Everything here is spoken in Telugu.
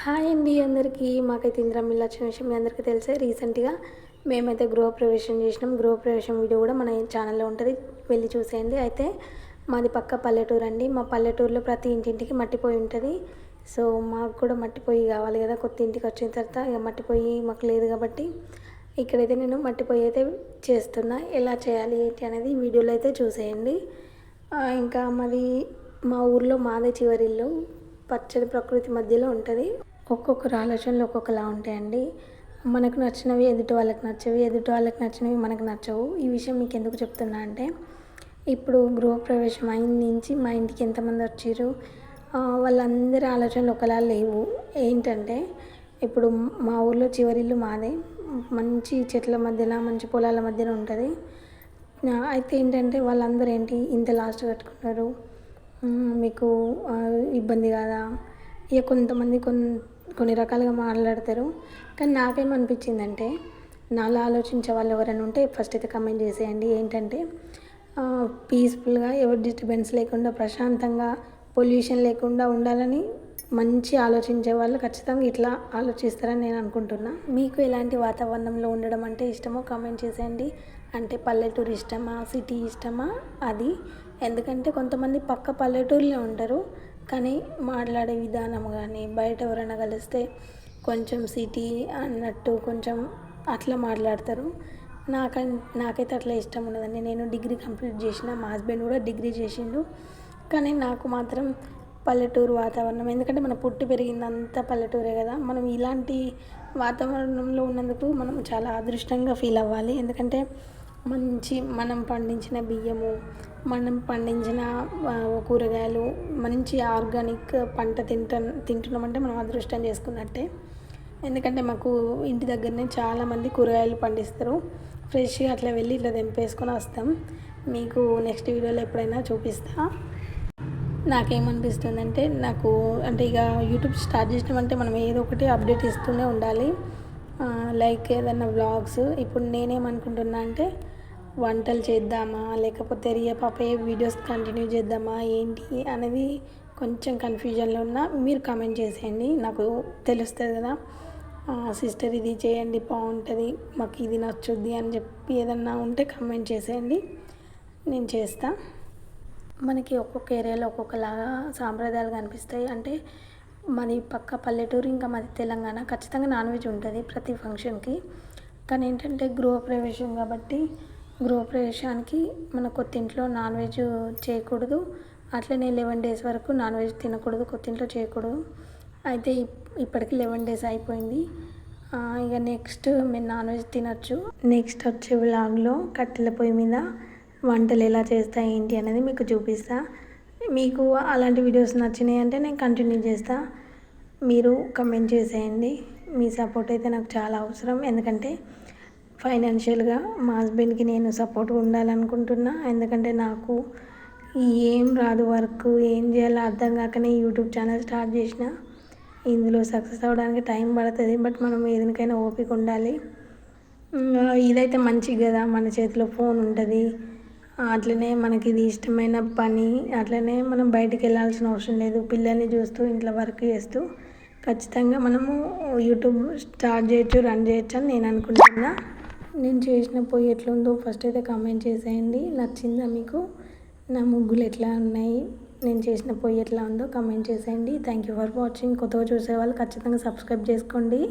హాయ్ అండి అందరికీ. మాకైతే ఇందిరమ్మ వచ్చిన విషయం మీ అందరికీ తెలిసే. రీసెంట్గా మేమైతే గృహప్రవేశం చేసినాం. గృహప్రవేశం వీడియో కూడా మన ఛానల్లో ఉంటుంది, వెళ్ళి చూసేయండి. అయితే మాది పక్క పల్లెటూరు అండి. మా పల్లెటూరులో ప్రతి ఇంటింటికి మట్టిపోయి ఉంటుంది. సో మాకు కూడా మట్టిపోయి కావాలి కదా, కొత్త ఇంటికి వచ్చిన తర్వాత ఇక మట్టిపోయి మాకు లేదు కాబట్టి ఇక్కడైతే నేను మట్టిపోయి అయితే చేస్తున్నా. ఎలా చేయాలి ఏంటి అనేది వీడియోలో అయితే చూసేయండి. ఇంకా మాది మా ఊర్లో మాదే చివరి ఇల్లు, పచ్చని ప్రకృతి మధ్యలో ఉంటుంది. ఒక్కొక్కరు ఆలోచనలు ఒక్కొక్కలా ఉంటాయండి. మనకు నచ్చినవి ఎదుటి వాళ్ళకి నచ్చవి, ఎదుటి వాళ్ళకి నచ్చినవి మనకు నచ్చవు. ఈ విషయం మీకు ఎందుకు చెప్తున్నా అంటే, ఇప్పుడు గృహప్రవేశం అయిన నుంచి మా ఇంటికి ఎంతమంది వచ్చారు, వాళ్ళందరి ఆలోచనలు ఒకలా లేవు. ఏంటంటే ఇప్పుడు మా ఊర్లో చివరిల్లు మాదే, మంచి చెట్ల మధ్యన మంచి పొలాల మధ్యన ఉంటుంది. అయితే ఏంటంటే వాళ్ళందరూ ఏంటి ఇంత లాస్ట్ కట్టుకున్నారు, మీకు ఇబ్బంది కాదా, ఇక కొంతమంది కొన్ని రకాలుగా మాట్లాడతారు. కానీ నాకేమనిపించిందంటే, నాలా ఆలోచించే వాళ్ళు ఎవరైనా ఉంటే ఫస్ట్ అయితే కమెంట్ చేసేయండి. ఏంటంటే పీస్ఫుల్గా ఎవరి డిస్టర్బెన్స్ లేకుండా ప్రశాంతంగా పొల్యూషన్ లేకుండా ఉండాలని మంచి ఆలోచించే వాళ్ళు ఖచ్చితంగా ఇట్లా ఆలోచిస్తారని నేను అనుకుంటున్నా. మీకు ఎలాంటి వాతావరణంలో ఉండడం అంటే ఇష్టమో కామెంట్ చేసేయండి. అంటే పల్లెటూరు ఇష్టమా, సిటీ ఇష్టమా అది. ఎందుకంటే కొంతమంది పక్క పల్లెటూరులో ఉంటారు, కానీ మాట్లాడే విధానం కానీ బయట ఎవరైనా కలిస్తే కొంచెం సిటీ అన్నట్టు కొంచెం అట్లా మాట్లాడతారు. నాకైతే అట్లా ఇష్టం ఉండదండి. నేను డిగ్రీ కంప్లీట్ చేసిన, మా హస్బెండ్ కూడా డిగ్రీ చేసిండు, కానీ నాకు మాత్రం పల్లెటూరు వాతావరణం. ఎందుకంటే మనం పుట్టి పెరిగిందంతా పల్లెటూరే కదా. మనం ఇలాంటి వాతావరణంలో ఉన్నందుకు మనం చాలా అదృష్టంగా ఫీల్ అవ్వాలి. ఎందుకంటే మనం పండించిన బియ్యము, మనం పండించిన కూరగాయలు, మంచి ఆర్గానిక్ పంట తింటున్నామంటే మనం అదృష్టం చేసుకున్నట్టే. ఎందుకంటే మాకు ఇంటి దగ్గరనే చాలామంది కూరగాయలు పండిస్తారు. ఫ్రెష్గా అట్లా వెళ్ళి ఇట్లా తెంపేసుకొని వస్తాం. మీకు నెక్స్ట్ వీడియోలో ఎప్పుడైనా చూపిస్తా. నాకేమనిపిస్తుందంటే, అంటే ఇక యూట్యూబ్ స్టార్ట్ చేసినామంటే మనం ఏదో ఒకటి అప్డేట్ ఇస్తూనే ఉండాలి. లైక్ ఏదైనా వ్లాగ్స్. ఇప్పుడు నేనేమనుకుంటున్నా అంటే, వంటలు చేద్దామా లేకపోతే రియా పాపయ్య వీడియోస్ కంటిన్యూ చేద్దామా ఏంటి అనేది కొంచెం కన్ఫ్యూజన్లో ఉన్నా. మీరు కామెంట్ చేసేయండి, నాకు తెలుస్తుంది కదా. సిస్టర్ ఇది చేయండి బాగుంటుంది, మాకు ఇది నచ్చుద్ది అని చెప్పి ఏదన్నా ఉంటే కామెంట్ చేసేయండి, నేను చేస్తా. మనకి ఒక్కొక్క ఏరియాలో ఒక్కొక్కలాగా సాంప్రదాయాలు కనిపిస్తాయి. అంటే మాది పక్క పల్లెటూరు, ఇంకా మాది తెలంగాణ. ఖచ్చితంగా నాన్ వెజ్ ఉంటుంది ప్రతి ఫంక్షన్కి. కానీ ఏంటంటే గృహప్రవేశం కాబట్టి గృహప్రవేశానికి మన కొత్త ఇంట్లో నాన్ వెజ్ చేయకూడదు. అట్లనే 11 days వరకు నాన్ వెజ్ తినకూడదు, కొత్త ఇంట్లో చేయకూడదు. అయితే ఇప్పటికి 11 days అయిపోయింది. ఇక నెక్స్ట్ మేము నాన్ వెజ్ తినచ్చు. నెక్స్ట్ వచ్చే వ్లాగ్లో కట్టెల పొయ్యి మీద వంటలు ఎలా చేస్తా ఏంటి అనేది మీకు చూపిస్తా. మీకు అలాంటి వీడియోస్ నచ్చినాయి అంటే నేను కంటిన్యూ చేస్తా. మీరు కమెంట్ చేసేయండి. మీ సపోర్ట్ అయితే నాకు చాలా అవసరం. ఎందుకంటే ఫైనాన్షియల్గా మా హస్బెండ్కి నేను సపోర్ట్గా ఉండాలనుకుంటున్నా. ఎందుకంటే నాకు ఏం రాదు, వర్క్ ఏం చేయాలో అర్థం కాకనే యూట్యూబ్ ఛానల్ స్టార్ట్ చేసిన. ఇందులో సక్సెస్ అవ్వడానికి టైం పడుతుంది, బట్ మనం ఏదైనా ఓపిక ఉండాలి. ఇదైతే మంచిది కదా, మన చేతిలో ఫోన్ ఉంటుంది, అట్లనే మనకి ఇది ఇష్టమైన పని, అట్లనే మనం బయటికి వెళ్ళాల్సిన అవసరం లేదు. పిల్లల్ని చూస్తూ ఇంట్లో వర్క్ చేస్తూ ఖచ్చితంగా మనము యూట్యూబ్ స్టార్ట్ చేయొచ్చు, రన్ చేయొచ్చు అని నేను అనుకుంటున్నా. నేను చేసిన పొయ్యి ఎట్లుందో ఫస్ట్ అయితే కామెంట్ చేసేయండి. నచ్చిందా మీకు? నా ముగ్గులు ఎట్లా ఉన్నాయి, నేను చేసిన పొయ్యి ఎట్లా ఉందో కామెంట్ చేసేయండి. Thank you for watching. కొత్తగా చూసే వాళ్ళు ఖచ్చితంగా సబ్స్క్రైబ్ చేసుకోండి.